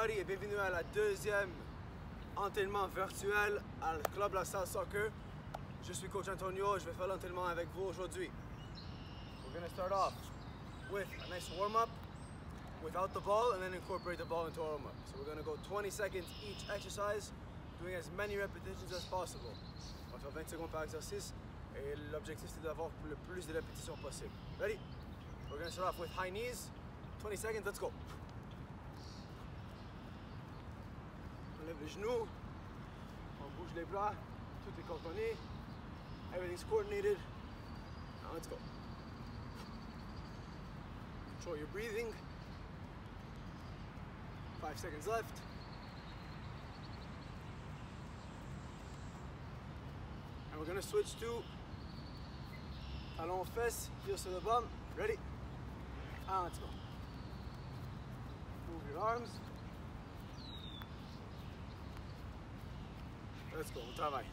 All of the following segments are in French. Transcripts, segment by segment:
everybody et bienvenue à la deuxième entraînement virtuel à le Club La Salle Soccer. Je suis coach Antonio et je vais faire l'entraînement avec vous aujourd'hui. We're going to start off with a nice warm-up without the ball and then incorporate the ball into our warm-up. So we're going to go 20 seconds each exercise, doing as many repetitions as possible. On va faire 20 secondes par exercice et l'objectif c'est d'avoir le plus de répétitions possible. Ready? We're going to start off with high knees. 20 seconds, let's go. On lève les genoux, on bouge les bras, tout est coordonné, everything's coordinated. Now let's go. Control your breathing. 5 seconds left. And we're gonna switch to talon aux fesses, heel to the bum. Ready? And let's go. Move your arms. Let's go, on travaille.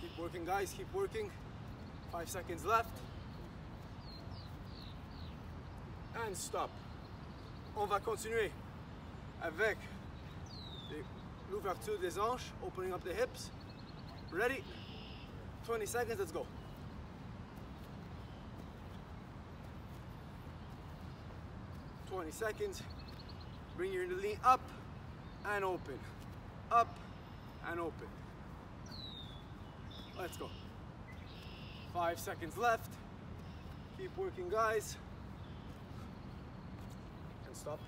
Keep working guys, keep working. 5 seconds left. And stop. On va continuer avec l'ouverture des hanches, opening up the hips. Ready? 20 seconds, let's go. Seconds. Bring your knee up and open. Up and open. Let's go. 5 seconds left. Keep working, guys. And stop.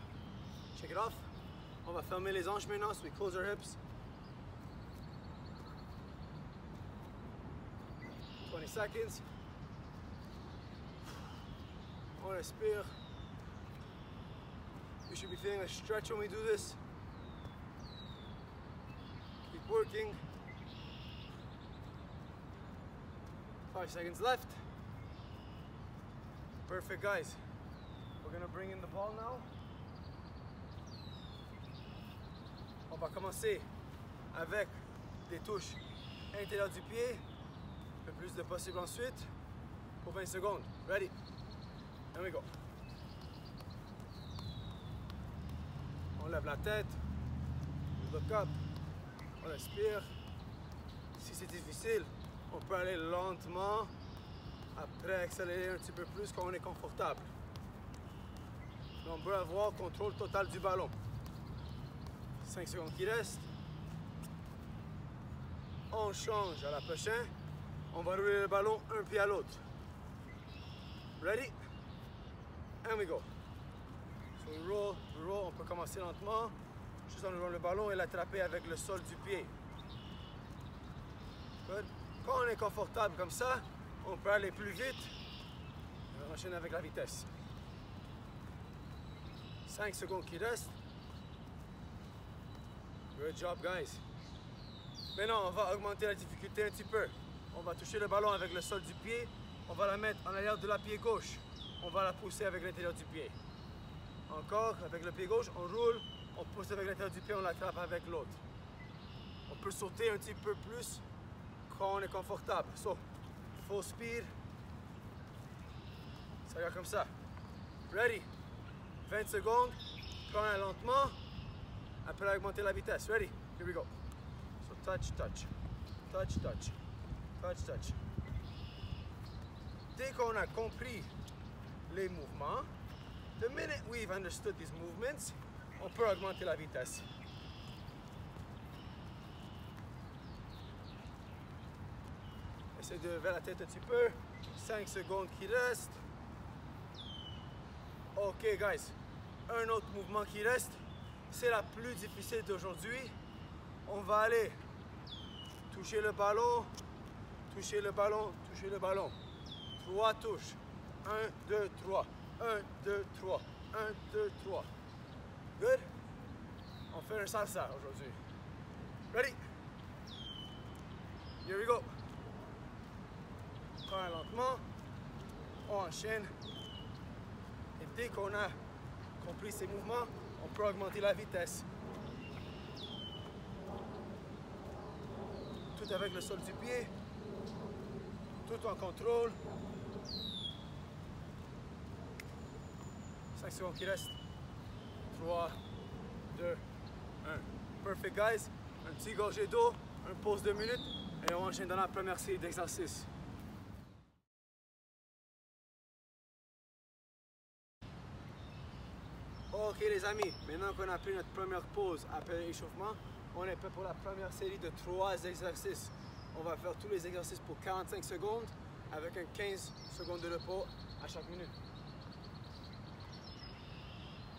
Check it off. On va fermer les hanches maintenant, so we close our hips. 20 seconds. On respire. We should be feeling a stretch when we do this. Keep working. 5 seconds left. Perfect, guys. We're gonna bring in the ball now. On va commencer avec des touches à l'intérieur du pied, le plus de possible ensuite, pour 20 secondes. Ready? Here we go. On lève la tête, on look up, on respire. Si c'est difficile, on peut aller lentement, après accélérer un petit peu plus quand on est confortable. Mais on peut avoir contrôle total du ballon. 5 secondes qui restent. On change à la prochaine. On va rouler le ballon un pied à l'autre. Ready? And we go. So we roll, on peut commencer lentement, juste en ouvrant le ballon et l'attraper avec le sol du pied. Good. Quand on est confortable comme ça, on peut aller plus vite. On enchaîne avec la vitesse. 5 secondes qui restent. Good job, guys. Maintenant, on va augmenter la difficulté un petit peu. On va toucher le ballon avec le sol du pied. On va la mettre en arrière de la pied gauche. On va la pousser avec l'intérieur du pied. Encore, avec le pied gauche, on roule, on pousse avec l'intérieur du pied, on l'attrape avec l'autre. On peut sauter un petit peu plus quand on est confortable. So, full speed. Ça regarde comme ça. Ready? 20 secondes. Prends-la lentement. Après, augmenter la vitesse. Ready? Here we go. So, touch, touch. Touch, touch. Touch, touch. Dès qu'on a compris les mouvements, the minute we've understood these movements, on peut augmenter la vitesse. Essayez de lever la tête un petit peu. 5 secondes qui restent. Ok, guys. Un autre mouvement qui reste. C'est la plus difficile d'aujourd'hui. On va aller toucher le ballon, toucher le ballon, toucher le ballon. 3 touches. 1, 2, 3. 1, 2, 3. 1, 2, 3. Good? On fait un salsa aujourd'hui. Ready? Here we go. Prends lentement. On enchaîne. Et dès qu'on a compris ces mouvements, on peut augmenter la vitesse. Tout avec le sol du pied. Tout en contrôle. 5 5 secondes qui restent. 3, 2, 1. Perfect, guys. Un petit gorgée d'eau, une pause de minutes et on enchaîne dans la première série d'exercices. Ok les amis, maintenant qu'on a pris notre première pause après l'échauffement, on est prêt pour la première série de 3 exercices. On va faire tous les exercices pour 45 secondes avec un 15 secondes de repos à chaque minute.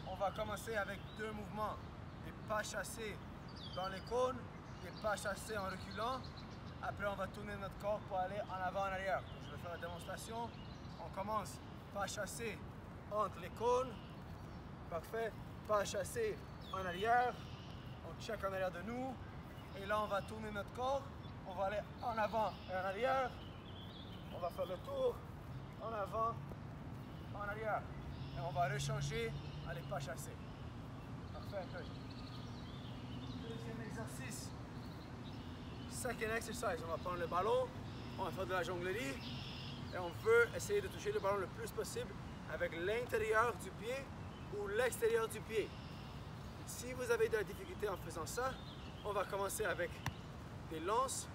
On va commencer avec 2 mouvements, des pas chassés dans les cônes, des pas chassés en reculant. Après on va tourner notre corps pour aller en avant, en arrière. Donc, je vais faire la démonstration. On commence pas chassé entre les cônes. Parfait. Pas chassé en arrière. On check en arrière de nous. Et là on va tourner notre corps. On va aller en avant et en arrière. On va faire le tour. En avant, en arrière. Et on va rechanger à les pas chassés. Parfait. Good. Deuxième exercice. Second exercise. On va prendre le ballon. On va faire de la jonglerie. Et on veut essayer de toucher le ballon le plus possible avec l'intérieur du pied ou l'extérieur du pied. Si vous avez de la difficulté en faisant ça, on va commencer avec des lances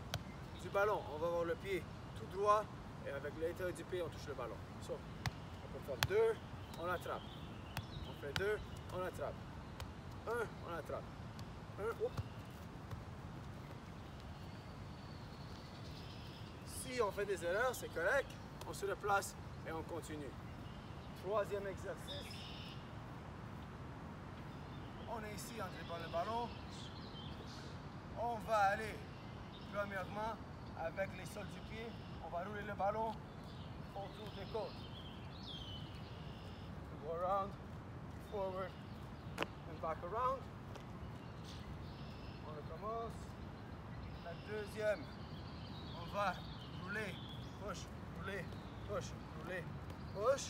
du ballon. On va avoir le pied tout droit et avec l'intérieur du pied, on touche le ballon. So, on peut faire 2, on attrape. On fait 2, on attrape. 1, on attrape. 1, hop. Si on fait des erreurs, c'est correct. On se replace et on continue. Troisième exercice. On est ici en dribblant le ballon. On va aller premièrement avec les sols du pied. On va rouler le ballon autour des côtes. Go around, forward and back around. On recommence. La deuxième, on va rouler, push, rouler, push, rouler, push.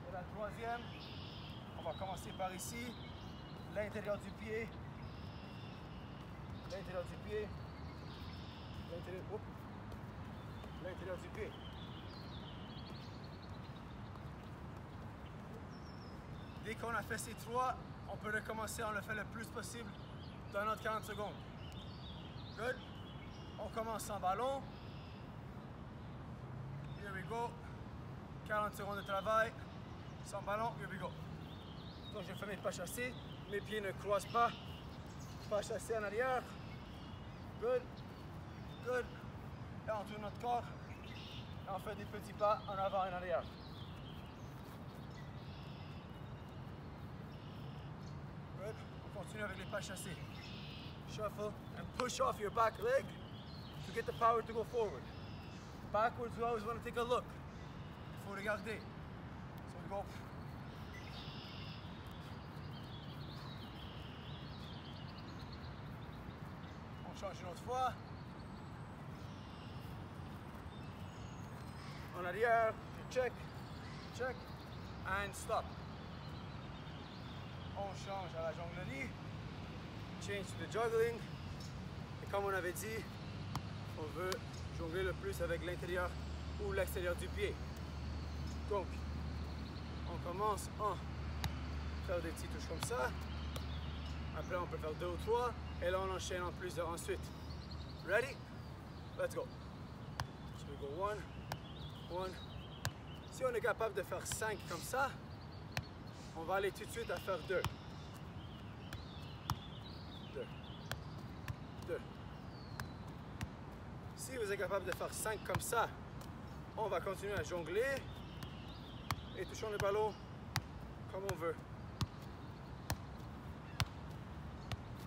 Et la troisième, on va commencer par ici, l'intérieur du pied, l'intérieur du pied, l'intérieur du pied. Dès qu'on a fait ces 3, on peut recommencer, on le fait le plus possible dans notre 40 secondes. Good. On commence sans ballon. Here we go. 40 secondes de travail. Sans ballon, here we go. Donc je fais mes pas chassés. Mes pieds ne croisent pas. Pas chassés en arrière. Good. Good. Et on tourne notre corps. Et on fait des petits pas en avant et en arrière. Good. On continue avec les pas chassés. Shuffle and push off your back leg to get the power to go forward. Backwards, we always want to take a look. Faut regarder. So we go. On change une autre fois. En arrière, check, check, and stop. On change à la jonglerie. Change to the juggling. Et comme on avait dit, on veut jongler le plus avec l'intérieur ou l'extérieur du pied. Donc, on commence en faire des petites touches comme ça. Après, on peut faire 2 ou 3. Et là, on enchaîne en plusieurs ensuite. Ready? Let's go. So we go 1, 1. Si on est capable de faire 5 comme ça, on va aller tout de suite à faire 2. 2. 2. Si vous êtes capable de faire 5 comme ça, on va continuer à jongler et touchons le ballon comme on veut.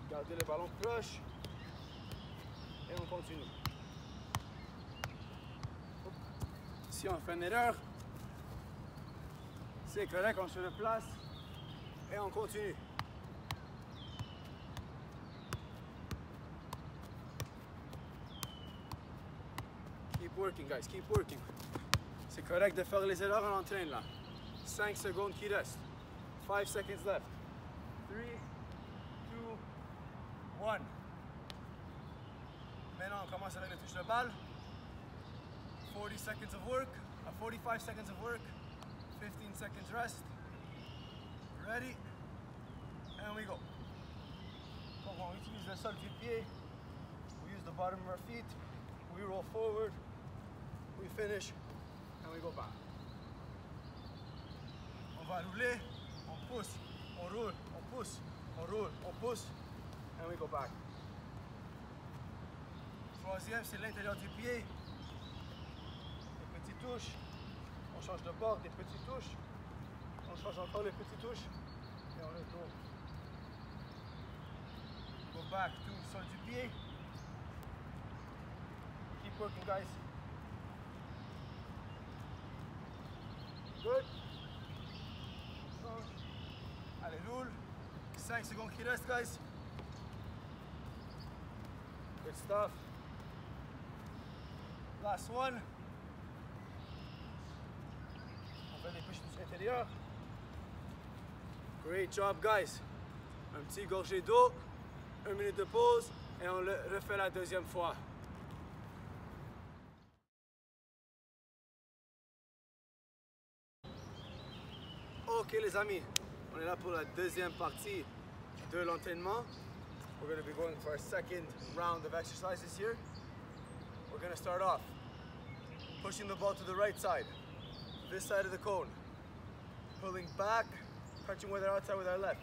Gardez le ballon proche et on continue. Si on fait une erreur, c'est correct, on se replace et on continue. Keep working, guys, keep working. C'est correct de faire les erreurs en entraîne là. 5 secondes qui restent. 5 seconds left. 3, 2, 1. Maintenant, on commence avec la touche de balle. 40 seconds of work, 45 seconds of work, 15 seconds rest. Ready? And we go. Donc on utilise le sol du pied. We use the bottom of our feet. We roll forward. We finish. And we go back. On va rouler. On pousse. On roule. On pousse. On roule. On pousse. And we go back. Troisième, c'est l'intérieur du pied. Des petites touches. On change de bord, des petites touches. On change encore les petites touches. Et on retourne. Go back to sol du pied. Keep working, guys. Good. Allez, roule. 5 secondes qui restent, guys. Good stuff. Last one. On fait des pushes à l'intérieur. Great job, guys. Un petit gorgée d'eau, 1 minute de pause et on le refait la deuxième fois. Ok les amis, on est là pour la deuxième partie de l'entraînement. We're going to be going for our second round of exercises here. We're going to start off pushing the ball to the right side, this side of the cone, pulling back, touching with our outside with our left,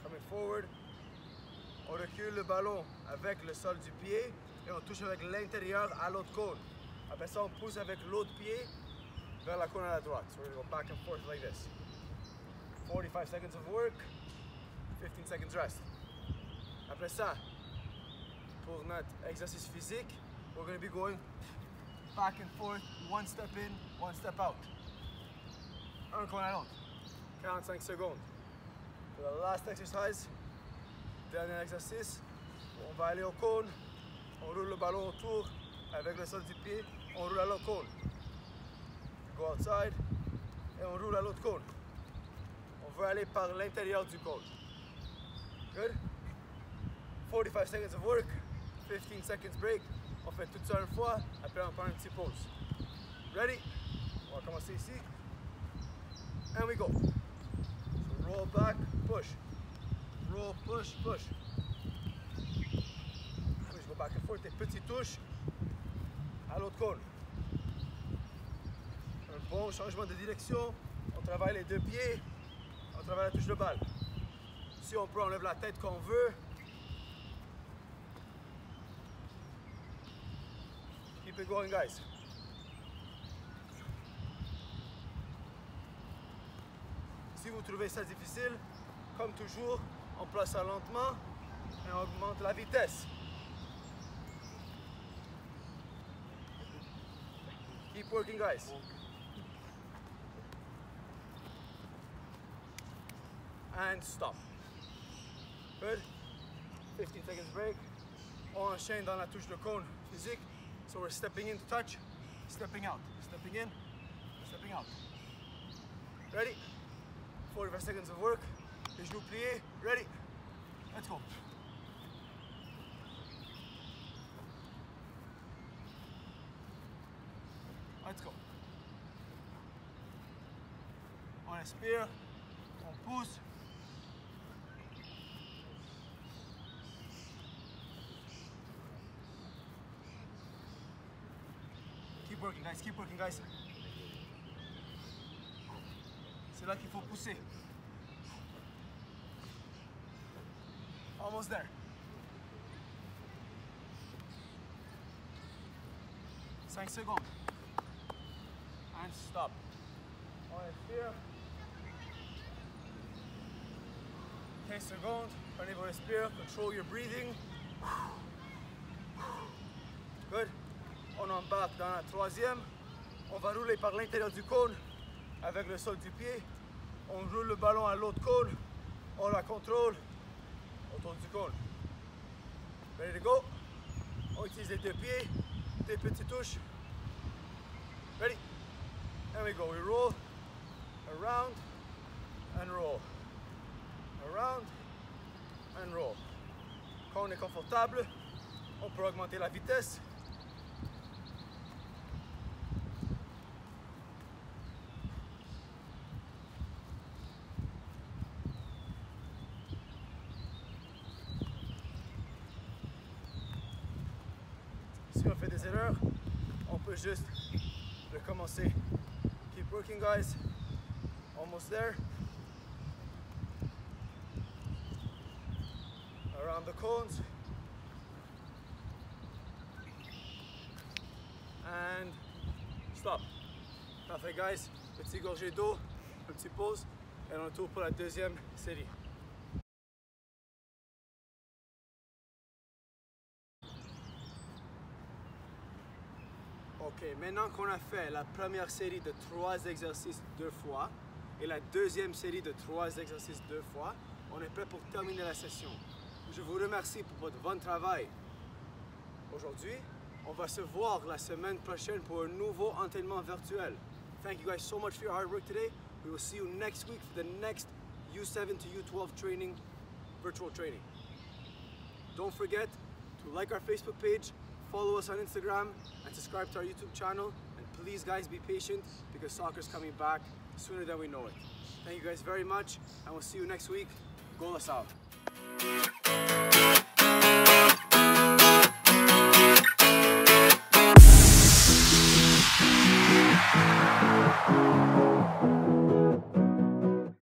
coming forward. On recule le ballon avec le sol du pied et on touche avec l'intérieur à l'autre cône. Après ça, on pousse avec l'autre pied vers la cône à la droite. So we're going to go back and forth like this. 45 seconds of work, 15 seconds rest. Après ça, pour notre exercice physique, we're going to be going back and forth, one step in, one step out. Un cône à l'autre. 45 secondes. For the last exercise, dernier exercice, on va aller au cône, on roule le ballon autour avec le sol du pied, on roule à l'autre cône. Go outside et on roule à l'autre cône. On veut aller par l'intérieur du cône. Good? 45 seconds of work, 15 seconds break. On fait tout ça une fois, après on prend une petite pause. Ready? On va commencer ici. And we go. So roll back, push. Roll, push, push. Je go back and forth, des petites touches à l'autre cône. Un bon changement de direction. On travaille les deux pieds. On travaille la touche de balle. Si on peut, on lève la tête qu'on veut. Keep it going, guys. Si vous trouvez ça difficile, comme toujours, on place ça lentement et on augmente la vitesse. Keep working, guys. And stop. Good. 15 seconds break. On enchaîne dans la touche de cône physique. So we're stepping in to touch, stepping out, stepping in, stepping out. Ready? 45 seconds of work. Les genoux pliés. Ready? Let's go. Let's go. On inspire, on pousse. Keep working, guys. Keep working, guys. C'est là qu'il faut pousser. Almost there. 5 secondes. And stop. On inspire. 15 secondes. Prenez vos respires. Control your breathing. Good. On embarque dans la troisième. On va rouler par l'intérieur du cône avec le sol du pied. On roule le ballon à l'autre cône. On la contrôle autour du cône. Ready to go? On utilise les deux pieds, des petites touches. Ready? And we go. We roll, around, and roll. Around, and roll. Quand on est confortable, on peut augmenter la vitesse. des erreurs, on peut juste recommencer. Keep working, guys. Almost there. Around the cones. And stop. Parfait, guys. Petit gorgée d'eau, un petit pause, et on retourne pour la deuxième série. Ok, maintenant qu'on a fait la première série de 3 exercices 2 fois et la deuxième série de 3 exercices 2 fois, on est prêt pour terminer la session. Je vous remercie pour votre bon travail. Aujourd'hui, on va se voir la semaine prochaine pour un nouveau entraînement virtuel. Thank you guys so much for your hard work today. We will see you next week for the next U7 to U12 training, virtual training. Don't forget to like our Facebook page, follow us on Instagram, and subscribe to our YouTube channel. And please, guys, be patient because soccer's coming back sooner than we know it. Thank you guys very much, and we'll see you next week. Go La Salle.